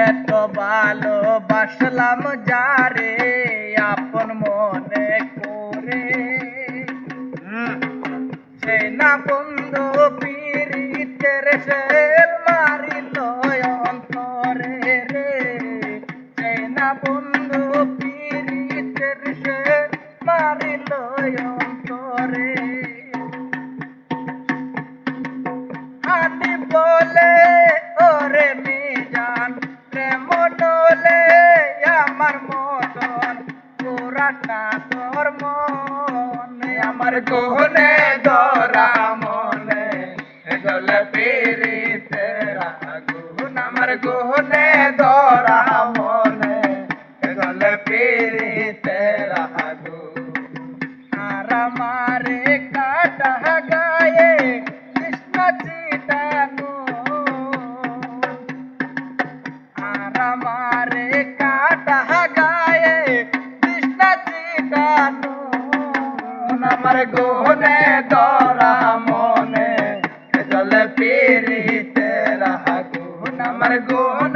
এত ভালোবাসলাম যারে আপন মনে করে, সে না বন্ধু পীড়িতের শেল মারিল অন্তরে রে, সে না বন্ধু পীড়িতের শেল মারিল অন্তরে। আনি বলে ওরে মিজান প্রেম ডলে আমার মতন পুরাস না তোর মন, আমার গহনে ধরা মনে গলে পীড়িতের আগুন, আমার গহনে ধরা মনে গলে পীড়িতের আগুন। আর আমারে কাটা গায়ে কৃষ্ণ চিতানো, আর আমারে কাটা গায়ে কৃষ্ণ চিতানো, আমার গহনে ধরা মনে জলে পীড়িতের আগুন, আমার গহনে